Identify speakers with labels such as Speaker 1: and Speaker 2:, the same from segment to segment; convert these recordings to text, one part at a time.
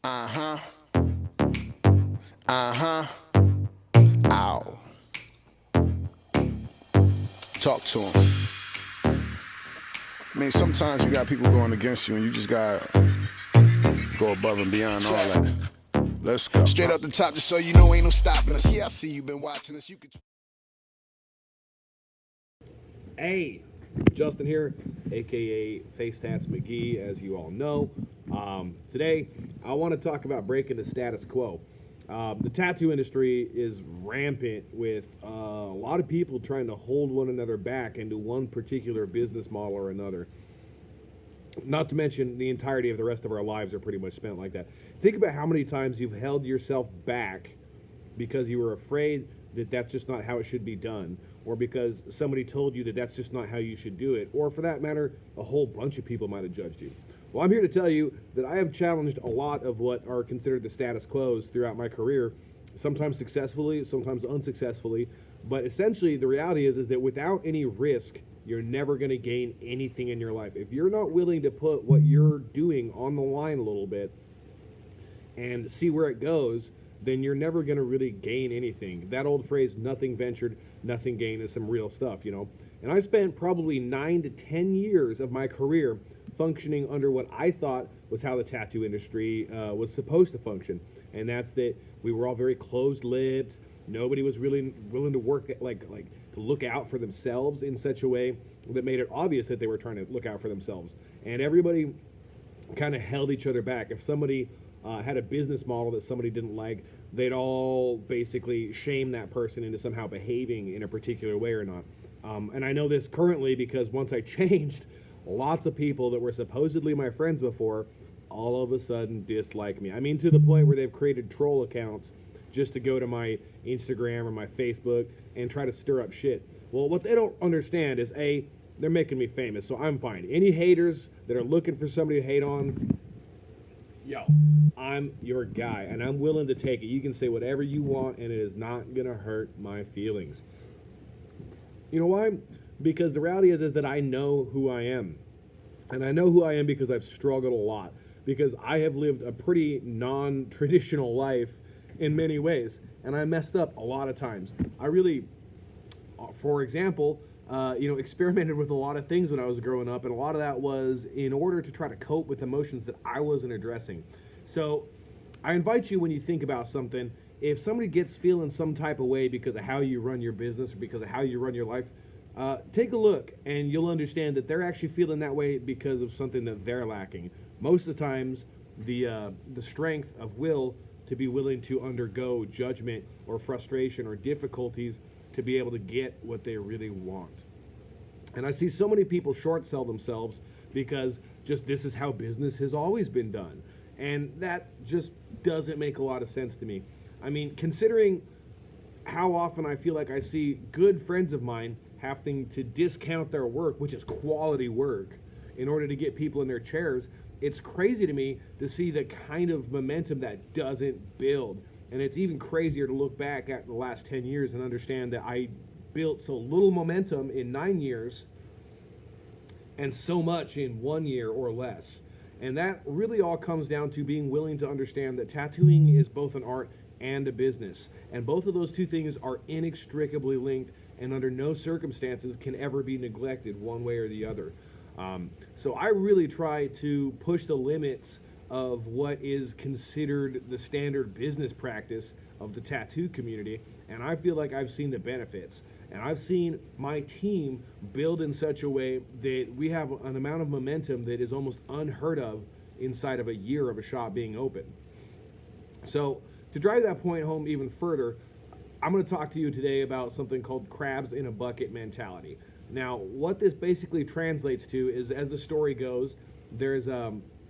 Speaker 1: Uh-huh. Uh-huh. Ow. Talk to him. I mean, sometimes you got people going against you and you just gotta go above and beyond all that. Let's go. Straight up the top, just so you know ain't no stopping us. Yeah, I see you been watching us. You could.
Speaker 2: Hey, Justin here, aka Facetats McGee, as you all know. Today, I want to talk about breaking the status quo. The tattoo industry is rampant with a lot of people trying to hold one another back into one particular business model or another. Not to mention the entirety of the rest of our lives are pretty much spent like that. Think about how many times you've held yourself back because you were afraid that that's just not how it should be done, or because somebody told you that that's just not how you should do it, or for that matter, a whole bunch of people might have judged you. Well, I'm here to tell you that I have challenged a lot of what are considered the status quos throughout my career, sometimes successfully, sometimes unsuccessfully, but essentially the reality is that without any risk, you're never going to gain anything in your life. If you're not willing to put what you're doing on the line a little bit and see where it goes, then you're never going to really gain anything. That old phrase, nothing ventured, nothing gained, is some real stuff, you know. And I spent probably 9 to 10 years of my career functioning under what I thought was how the tattoo industry was supposed to function. And that's that we were all very closed-lipped. Nobody was really willing to work, to look out for themselves in such a way that made it obvious that they were trying to look out for themselves. And everybody kind of held each other back. If somebody had a business model that somebody didn't like, they'd all basically shame that person into somehow behaving in a particular way or not. And I know this currently because once I changed, lots of people that were supposedly my friends before all of a sudden dislike me. I mean, to the point where they've created troll accounts just to go to my Instagram or my Facebook and try to stir up shit. Well, what they don't understand is, A, they're making me famous, so I'm fine. Any haters that are looking for somebody to hate on, yo, I'm your guy, and I'm willing to take it. You can say whatever you want, and it is not going to hurt my feelings. You know why? Because the reality is that I know who I am. And I know who I am because I've struggled a lot. Because I have lived a pretty non-traditional life in many ways. And I messed up a lot of times. I really, for example, experimented with a lot of things when I was growing up. And a lot of that was in order to try to cope with emotions that I wasn't addressing. So I invite you, when you think about something, if somebody gets feeling some type of way because of how you run your business or because of how you run your life, take a look and you'll understand that they're actually feeling that way because of something that they're lacking. Most of the times, the strength of will to be willing to undergo judgment or frustration or difficulties to be able to get what they really want. And I see so many people short sell themselves because just this is how business has always been done. And that just doesn't make a lot of sense to me. I mean, considering how often I feel like I see good friends of mine having to discount their work, which is quality work, in order to get people in their chairs, it's crazy to me to see the kind of momentum that doesn't build. And it's even crazier to look back at the last 10 years and understand that I built so little momentum in 9 years and so much in 1 year or less. And that really all comes down to being willing to understand that tattooing is both an art and a business. And both of those two things are inextricably linked and under no circumstances can ever be neglected one way or the other. So I really try to push the limits of what is considered the standard business practice of the tattoo community, and I feel like I've seen the benefits. And I've seen my team build in such a way that we have an amount of momentum that is almost unheard of inside of a year of a shop being open. So to drive that point home even further, I'm going to talk to you today about something called crabs in a bucket mentality. Now, what this basically translates to is, as the story goes, there's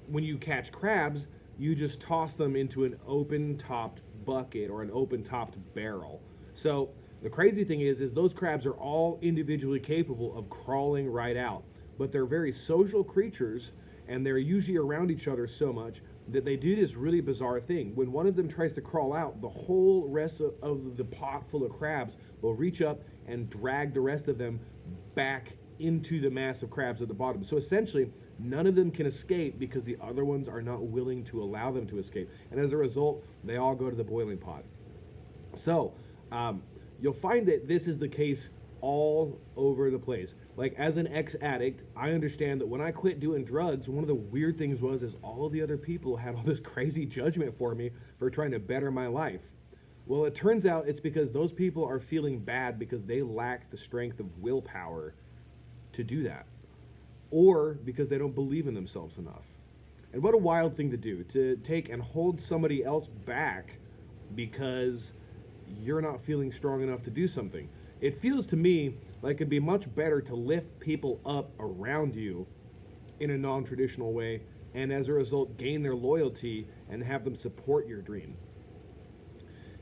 Speaker 2: when you catch crabs, you just toss them into an open-topped bucket or an open-topped barrel. So the crazy thing is those crabs are all individually capable of crawling right out, but they're very social creatures, and they're usually around each other so much that they do this really bizarre thing. When one of them tries to crawl out, the whole rest of the pot full of crabs will reach up and drag the rest of them back into the mass of crabs at the bottom. So essentially, none of them can escape because the other ones are not willing to allow them to escape. And as a result, they all go to the boiling pot. So you'll find that this is the case all over the place. Like, as an ex-addict, I understand that when I quit doing drugs, one of the weird things was is all of the other people had all this crazy judgment for me for trying to better my life. Well, it turns out it's because those people are feeling bad because they lack the strength of willpower to do that, or because they don't believe in themselves enough. And what a wild thing to do, to take and hold somebody else back because you're not feeling strong enough to do something. It feels to me like it'd be much better to lift people up around you in a non-traditional way, and as a result gain their loyalty and have them support your dream.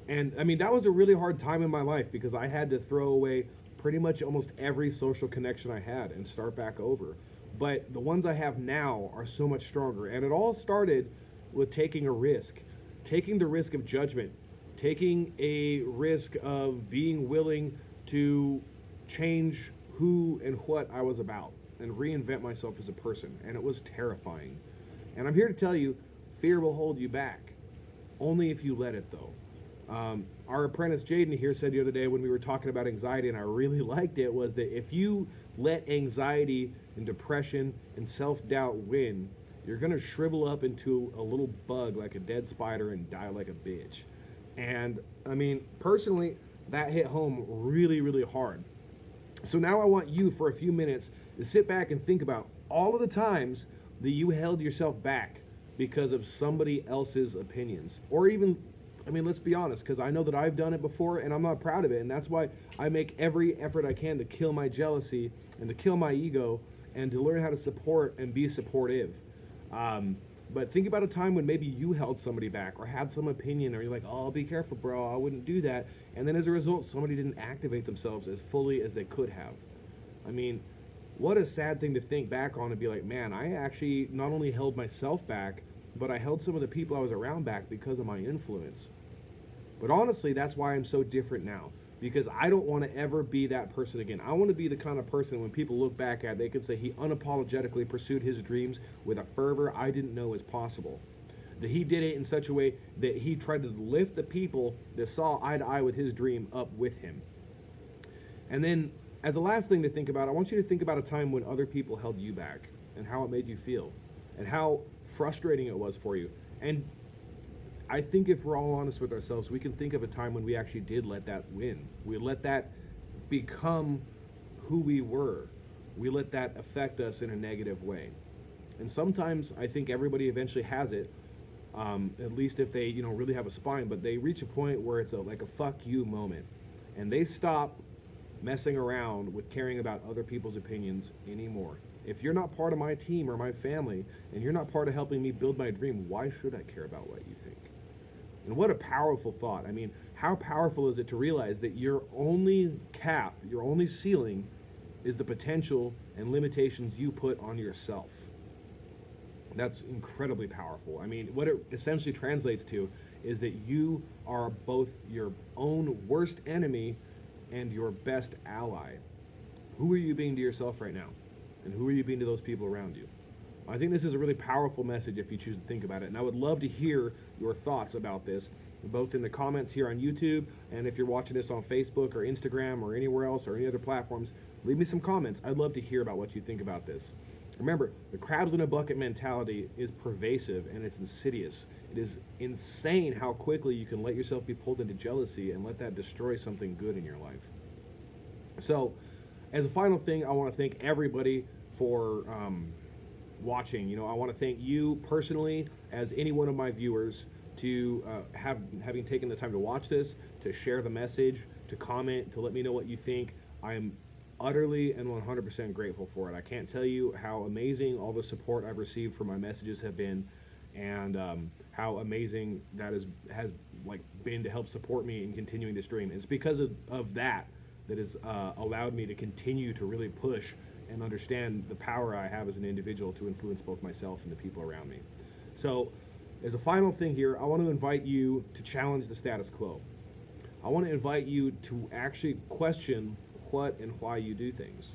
Speaker 2: And I mean, that was a really hard time in my life because I had to throw away pretty much almost every social connection I had and start back over. But the ones I have now are so much stronger. And it all started with taking a risk, taking the risk of judgment, taking a risk of being willing to change who and what I was about and reinvent myself as a person. And it was terrifying. And I'm here to tell you, fear will hold you back. Only if you let it, though. Our apprentice Jaden here said the other day when we were talking about anxiety, and I really liked it, was that if you let anxiety and depression and self-doubt win, you're going to shrivel up into a little bug like a dead spider and die like a bitch. And I mean, personally, that hit home really, really hard. So now I want you for a few minutes to sit back and think about all of the times that you held yourself back because of somebody else's opinions, or even, I mean, let's be honest, because I know that I've done it before and I'm not proud of it. And that's why I make every effort I can to kill my jealousy and to kill my ego and to learn how to support and be supportive. But think about a time when maybe you held somebody back or had some opinion, or you're like, oh, be careful, bro, I wouldn't do that. And then as a result, somebody didn't activate themselves as fully as they could have. I mean, what a sad thing to think back on and be like, man, I actually not only held myself back, but I held some of the people I was around back because of my influence. But honestly, that's why I'm so different now, because I don't want to ever be that person again. I want to be the kind of person when people look back at, they can say he unapologetically pursued his dreams with a fervor I didn't know was possible. That he did it in such a way that he tried to lift the people that saw eye to eye with his dream up with him. And then, as a last thing to think about, I want you to think about a time when other people held you back and how it made you feel and how frustrating it was for you. And I think if we're all honest with ourselves, we can think of a time when we actually did let that win. We let that become who we were. We let that affect us in a negative way. And sometimes I think everybody eventually has it, at least if they, really have a spine, but they reach a point where it's like a fuck you moment. And they stop messing around with caring about other people's opinions anymore. If you're not part of my team or my family, and you're not part of helping me build my dream, why should I care about what you think? And what a powerful thought. I mean, how powerful is it to realize that your only cap, your only ceiling, is the potential and limitations you put on yourself? That's incredibly powerful. I mean, what it essentially translates to is that you are both your own worst enemy and your best ally. Who are you being to yourself right now? And who are you being to those people around you? I think this is a really powerful message if you choose to think about it. And I would love to hear your thoughts about this, both in the comments here on YouTube, and if you're watching this on Facebook or Instagram or anywhere else or any other platforms, leave me some comments. I'd love to hear about what you think about this. Remember, the crabs in a bucket mentality is pervasive and it's insidious. It is insane how quickly you can let yourself be pulled into jealousy and let that destroy something good in your life. So, as a final thing, I want to thank everybody for watching. I want to thank you personally as any one of my viewers to having taken the time to watch this, to share the message, to comment, to let me know what you think. I am utterly and 100% grateful for it. I can't tell you how amazing all the support I've received for my messages have been, and how amazing that has been to help support me in continuing this dream. It's because of that has allowed me to continue to really push and understand the power I have as an individual to influence both myself and the people around me. So, as a final thing here, I want to invite you to challenge the status quo. I want to invite you to actually question what and why you do things.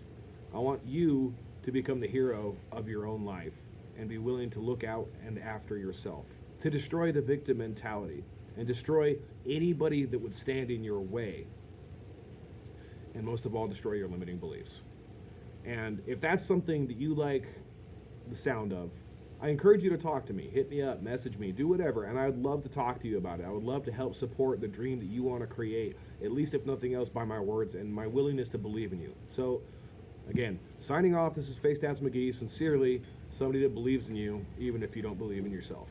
Speaker 2: I want you to become the hero of your own life and be willing to look out and after yourself, to destroy the victim mentality and destroy anybody that would stand in your way, and most of all, destroy your limiting beliefs. And if that's something that you like the sound of, I encourage you to talk to me. Hit me up, message me, do whatever, and I would love to talk to you about it. I would love to help support the dream that you want to create, at least if nothing else by my words and my willingness to believe in you. So, again, signing off, this is Facetats McGee, sincerely, somebody that believes in you, even if you don't believe in yourself.